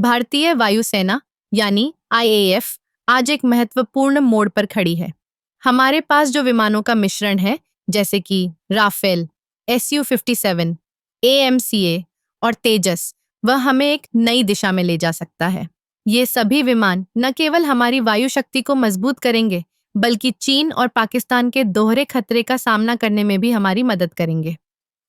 भारतीय वायुसेना यानी IAF आज एक महत्वपूर्ण मोड़ पर खड़ी है। हमारे पास जो विमानों का मिश्रण है, जैसे कि राफेल, Su-57, AMCA और तेजस, वह हमें एक नई दिशा में ले जा सकता है। ये सभी विमान न केवल हमारी वायु शक्ति को मजबूत करेंगे, बल्कि चीन और पाकिस्तान के दोहरे खतरे का सामना करने में भी हमारी मदद करेंगे।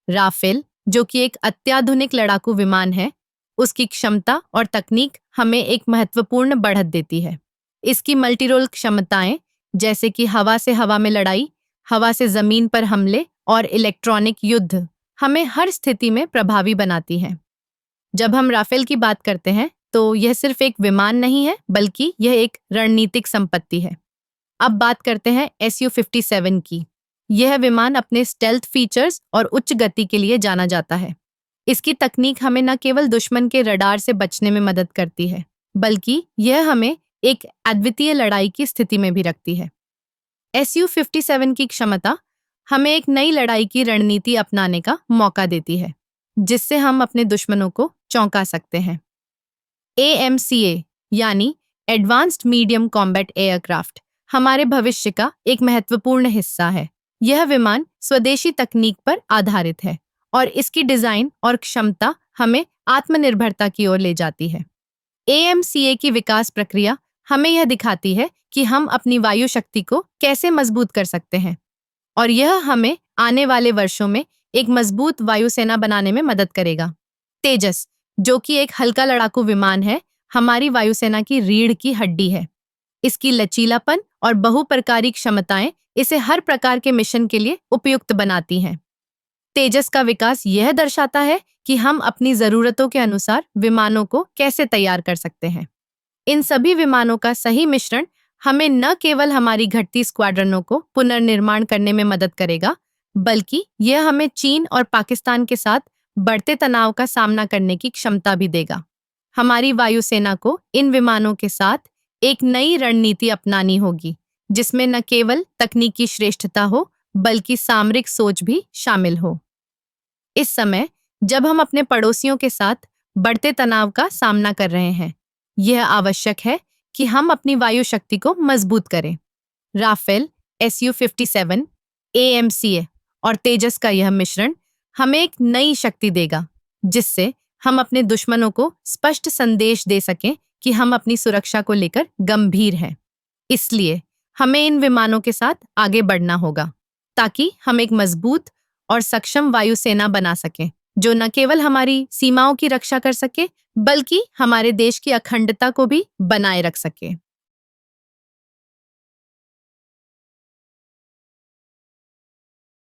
राफेल, जो कि एक अत्याधुनिक लड़ाकू विमान है, उसकी क्षमता और तकनीक हमें एक महत्वपूर्ण बढ़त देती है। इसकी मल्टीरोल क्षमताएं, जैसे कि हवा से हवा में लड़ाई, हवा से जमीन पर हमले और इलेक्ट्रॉनिक युद्ध, हमें हर स्थिति में प्रभावी बनाती हैं। जब हम राफेल की बात करते हैं, तो यह सिर्फ एक विमान नहीं है, बल्कि यह एक रणनीतिक संपत्ति है। अब बात करते हैं Su-57 की। यह विमान अपने स्टेल्थ फीचर्स और उच्च गति के लिए जाना जाता है। इसकी तकनीक हमें न केवल दुश्मन के रडार से बचने में मदद करती है, बल्कि यह हमें एक अद्वितीय लड़ाई की स्थिति में भी रखती है। Su-57 की क्षमता हमें एक नई लड़ाई की रणनीति अपनाने का मौका देती है, जिससे हम अपने दुश्मनों को चौंका सकते हैं। AMCA यानी एडवांस्ड मीडियम कॉम्बैट एयरक्राफ्ट हमारे भविष्य का एक महत्वपूर्ण हिस्सा है। यह विमान स्वदेशी तकनीक पर आधारित है और इसकी डिजाइन और क्षमता हमें आत्मनिर्भरता की ओर ले जाती है। AMCA की विकास प्रक्रिया हमें यह दिखाती है कि हम अपनी वायु शक्ति को कैसे मजबूत कर सकते हैं, और यह हमें आने वाले वर्षों में एक मजबूत वायुसेना बनाने में मदद करेगा। तेजस, जो कि एक हल्का लड़ाकू विमान है, हमारी वायुसेना की रीढ़ की हड्डी है। इसकी लचीलापन और बहुप्रकारी क्षमताएं इसे हर प्रकार के मिशन के लिए उपयुक्त बनाती हैं। तेजस का विकास यह दर्शाता है कि हम अपनी जरूरतों के अनुसार विमानों को कैसे तैयार कर सकते हैं। इन सभी विमानों का सही मिश्रण हमें न केवल हमारी घटती स्क्वाड्रनों को पुनर्निर्माण करने में मदद करेगा, बल्कि यह हमें चीन और पाकिस्तान के साथ बढ़ते तनाव का सामना करने की क्षमता भी देगा। हमारी वायुसेना को इन विमानों के साथ एक नई रणनीति अपनानी होगी, जिसमें न केवल तकनीकी श्रेष्ठता हो, बल्कि सामरिक सोच भी शामिल हो। इस समय, जब हम अपने पड़ोसियों के साथ बढ़ते तनाव का सामना कर रहे हैं, यह आवश्यक है कि हम अपनी वायु शक्ति को मजबूत करें। राफेल, Su-57, AMCA और तेजस का यह मिश्रण हमें एक नई शक्ति देगा, जिससे हम अपने दुश्मनों को स्पष्ट संदेश दे सकें कि हम अपनी सुरक्षा को लेकर गंभीर हैं। इसलिए हमें इन विमानों के साथ आगे बढ़ना होगा, ताकि हम एक मजबूत और सक्षम वायुसेना बना सकें, जो न केवल हमारी सीमाओं की रक्षा कर सके, बल्कि हमारे देश की अखंडता को भी बनाए रख सके।